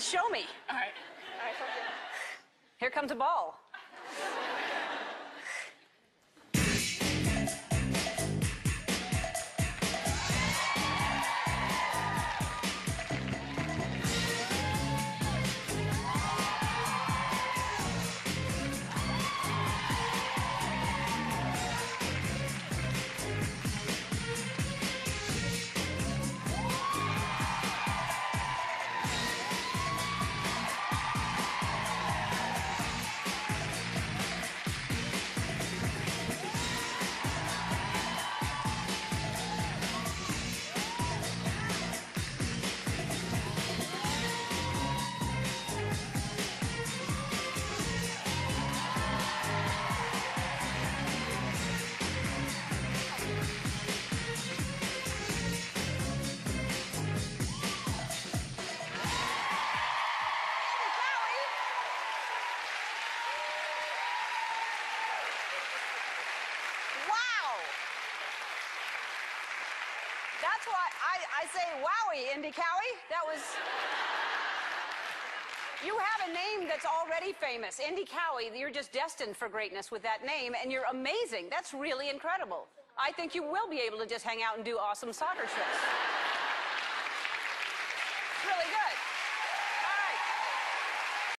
Show me. All right. Here comes a ball. That's why I say wowie, Indy Cowie. That was... You have a name that's already famous. Indy Cowie, you're just destined for greatness with that name, and you're amazing. That's really incredible. I think you will be able to just hang out and do awesome soccer shows. Really good.